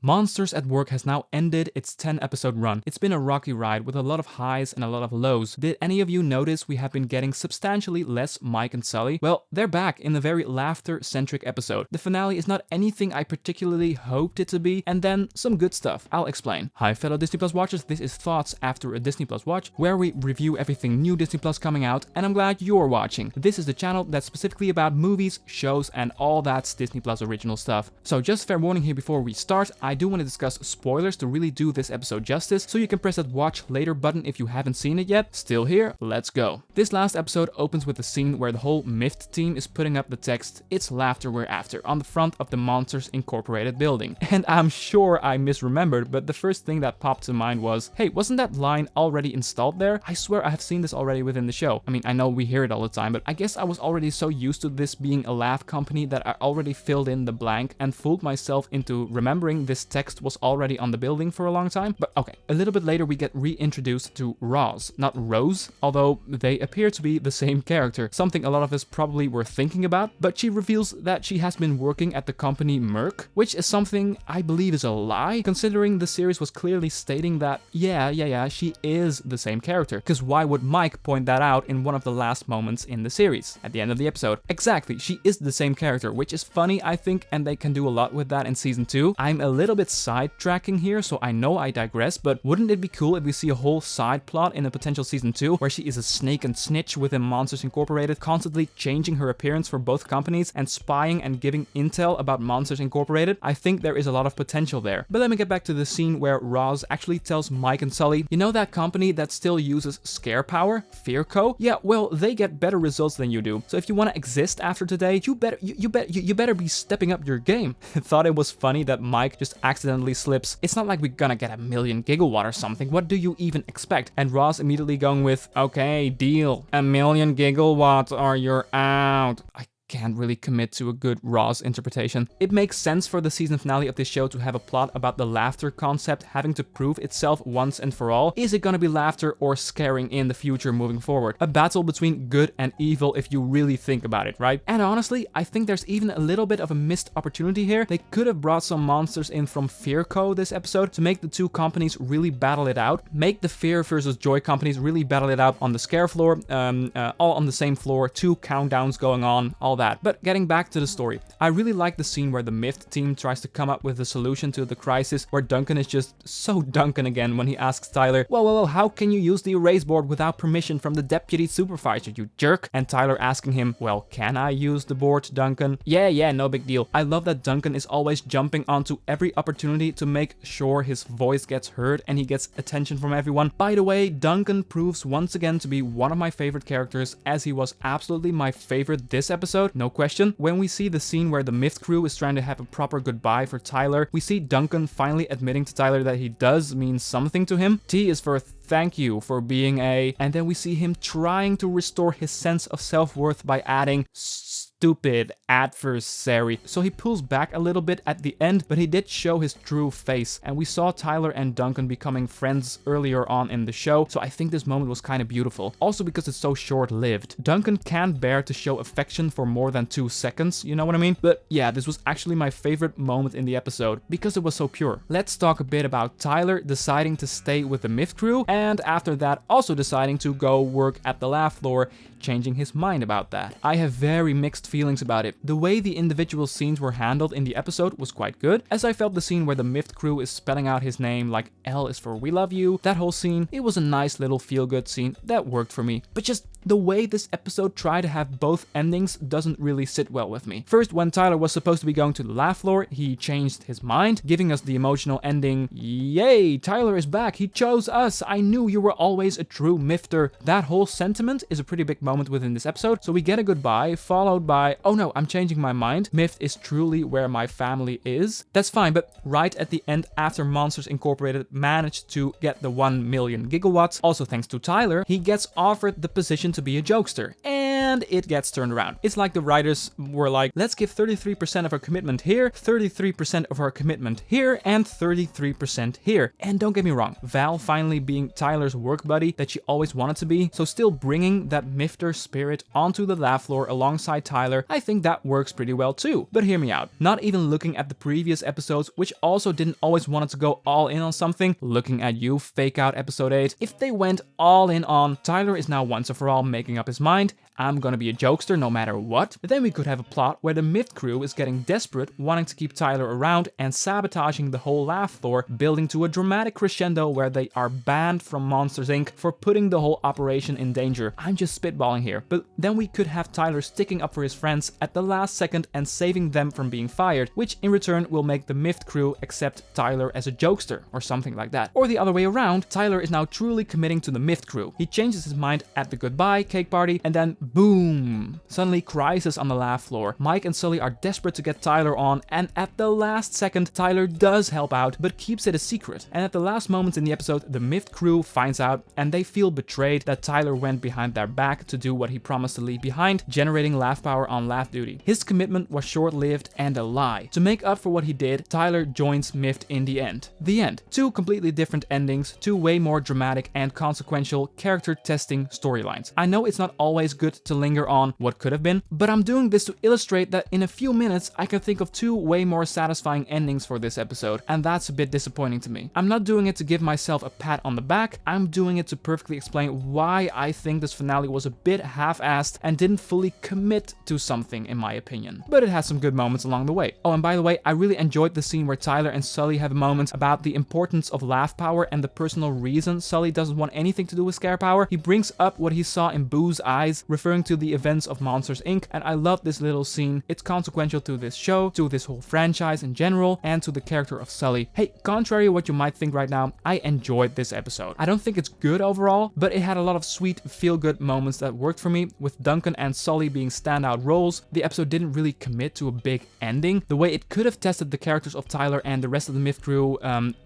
Monsters at Work has now ended its 10-episode run. It's been a rocky ride with a lot of highs and a lot of lows. Did any of you notice we have been getting substantially less Mike and Sully? Well, they're back in a very laughter-centric episode. The finale is not anything I particularly hoped it to be, and then some good stuff. I'll explain. Hi fellow Disney Plus watchers, this is Thoughts After a Disney Plus Watch, where we review everything new Disney Plus coming out, and I'm glad you're watching. This is the channel that's specifically about movies, shows, and all that's Disney Plus original stuff. So just fair warning here before we start, I do want to discuss spoilers to really do this episode justice, so you can press that watch later button if you haven't seen it yet. Still here? Let's go. This last episode opens with a scene where the whole MIFT team is putting up the text, "It's laughter we're after," on the front of the Monsters Incorporated building. And I'm sure I misremembered, but the first thing that popped to mind was, hey, wasn't that line already installed there? I swear I have seen this already within the show. I mean, I know we hear it all the time, but I guess I was already so used to this being a laugh company that I already filled in the blank and fooled myself into remembering this text was already on the building for a long time. But okay, a little bit later we get reintroduced to Roz, not Rose, although they appear to be the same character, something a lot of us probably were thinking about, but she reveals that she has been working at the company Merck, which is something I believe is a lie, considering the series was clearly stating that, yeah, she is the same character, because why would Mike point that out in one of the last moments in the series, at the end of the episode? Exactly, she is the same character, which is funny, I think, and they can do a lot with that in season 2. I'm a little bit sidetracking here, so I know I digress, but wouldn't it be cool if we see a whole side plot in a potential season 2 where she is a snake and snitch within Monsters Incorporated, constantly changing her appearance for both companies and spying and giving intel about Monsters Incorporated? I think there is a lot of potential there. But let me get back to the scene where Roz actually tells Mike and Sully, you know that company that still uses scare power, Fearco? Yeah, well, they get better results than you do. So if you want to exist after today, you better be stepping up your game. Thought it was funny that Mike just accidentally slips, "It's not like we're gonna get 1,000,000 gigawatt or something. What do you even expect?" And Roz immediately going with, "Okay, deal. 1,000,000 gigawatts or you're out." I can't really commit to a good Roz interpretation. It makes sense for the season finale of this show to have a plot about the laughter concept having to prove itself once and for all. Is it gonna be laughter or scaring in the future moving forward? A battle between good and evil if you really think about it, right? And honestly, I think there's even a little bit of a missed opportunity here. They could have brought some monsters in from Fearco this episode to make the two companies really battle it out. Make the Fear versus Joy companies really battle it out on the scare floor, all on the same floor, 2 countdowns going on, all that. But getting back to the story, I really like the scene where the MIFT team tries to come up with a solution to the crisis, where Duncan is just so Duncan again when he asks Tyler, well, how can you use the erase board without permission from the deputy supervisor, you jerk? And Tyler asking him, well, can I use the board, Duncan? Yeah, no big deal. I love that Duncan is always jumping onto every opportunity to make sure his voice gets heard and he gets attention from everyone. By the way, Duncan proves once again to be one of my favorite characters, as he was absolutely my favorite this episode. No question. When we see the scene where the MIFT crew is trying to have a proper goodbye for Tyler, we see Duncan finally admitting to Tyler that he does mean something to him. T is for thank you for being a... And then we see him trying to restore his sense of self-worth by adding stupid adversary. So he pulls back a little bit at the end, but he did show his true face. And we saw Tyler and Duncan becoming friends earlier on in the show, so I think this moment was kind of beautiful. Also because it's so short-lived. Duncan can't bear to show affection for more than 2 seconds, you know what I mean? But yeah, this was actually my favorite moment in the episode, because it was so pure. Let's talk a bit about Tyler deciding to stay with the MIFT crew, and after that also deciding to go work at the lab floor, changing his mind about that. I have very mixed feelings about it. The way the individual scenes were handled in the episode was quite good, as I felt the scene where the MIFT crew is spelling out his name like L is for we love you, that whole scene, it was a nice little feel-good scene that worked for me. But just the way this episode tried to have both endings doesn't really sit well with me. First, when Tyler was supposed to be going to the lab floor, he changed his mind, giving us the emotional ending, yay, Tyler is back, he chose us, I knew you were always a true MIFTer. That whole sentiment is a pretty big moment within this episode, so we get a goodbye, followed by, oh no, I'm changing my mind, MIFT is truly where my family is. That's fine, but right at the end, after Monsters Incorporated managed to get the 1,000,000 gigawatts, also thanks to Tyler, he gets offered the position to be a jokester. And and it gets turned around. It's like the writers were like, let's give 33% of our commitment here, 33% of our commitment here, and 33% here. And don't get me wrong, Val finally being Tyler's work buddy that she always wanted to be, so still bringing that Mifter spirit onto the lab floor alongside Tyler, I think that works pretty well too. But hear me out, not even looking at the previous episodes, which also didn't always want to go all in on something, looking at you, Fake Out episode 8, if they went all in on Tyler is now once and for all making up his mind, I'm gonna be a jokester no matter what, then we could have a plot where the Mift crew is getting desperate, wanting to keep Tyler around and sabotaging the whole lab floor, building to a dramatic crescendo where they are banned from Monsters Inc. for putting the whole operation in danger. I'm just spitballing here, but then we could have Tyler sticking up for his friends at the last second and saving them from being fired, which in return will make the Mift crew accept Tyler as a jokester or something like that. Or the other way around, Tyler is now truly committing to the Mift crew. He changes his mind at the goodbye cake party and then boom! Suddenly crisis on the lab floor. Mike and Sully are desperate to get Tyler on, and at the last second Tyler does help out but keeps it a secret. And at the last moments in the episode, the Mift crew finds out and they feel betrayed that Tyler went behind their back to do what he promised to leave behind, generating laugh power on lab duty. His commitment was short-lived and a lie. To make up for what he did, Tyler joins Mift in the end. The end. Two completely different endings, two way more dramatic and consequential character testing storylines. I know it's not always good to linger on what could have been, but I'm doing this to illustrate that in a few minutes I can think of two way more satisfying endings for this episode, and that's a bit disappointing to me. I'm not doing it to give myself a pat on the back, I'm doing it to perfectly explain why I think this finale was a bit half-assed and didn't fully commit to something in my opinion. But it has some good moments along the way. Oh, and by the way, I really enjoyed the scene where Tyler and Sully have a moment about the importance of laugh power and the personal reason Sully doesn't want anything to do with scare power. He brings up what he saw in Boo's eyes, referring to the events of Monsters Inc. And I love this little scene. It's consequential to this show, to this whole franchise in general, and to the character of Sully. Hey, contrary to what you might think right now, I enjoyed this episode. I don't think it's good overall, but it had a lot of sweet, feel-good moments that worked for me, with Duncan and Sully being standout roles. The episode didn't really commit to a big ending. The way it could have tested the characters of Tyler and the rest of the Mift crew,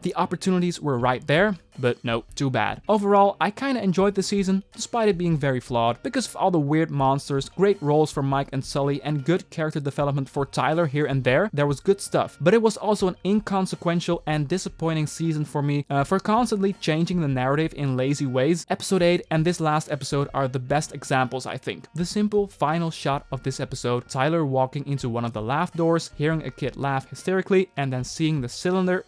the opportunities were right there, but no, too bad. Overall, I kinda enjoyed the season, despite it being very flawed, because of all the weird monsters, great roles for Mike and Sully, and good character development for Tyler here and there was good stuff. But it was also an inconsequential and disappointing season for me, for constantly changing the narrative in lazy ways. Episode 8 and this last episode are the best examples, I think. The simple final shot of this episode, Tyler walking into one of the laugh doors, hearing a kid laugh hysterically, and then seeing the cylinder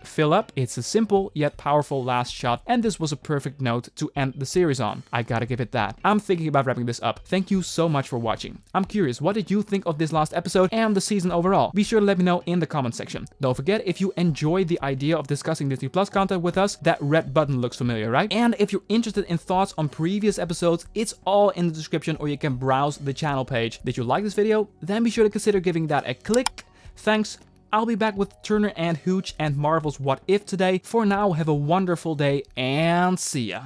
fill up. It's a simple yet powerful last shot, and this was a perfect note to end the series on. I gotta give it that. I'm thinking about wrapping this up. Thank you so much for watching. I'm curious, what did you think of this last episode and the season overall? Be sure to let me know in the comment section. Don't forget, if you enjoyed the idea of discussing Disney Plus content with us, that red button looks familiar, right? And if you're interested in thoughts on previous episodes, it's all in the description, or you can browse the channel page. Did you like this video? Then be sure to consider giving that a click. Thanks. I'll be back with Turner and Hooch and Marvel's What If today. For now, have a wonderful day and see ya.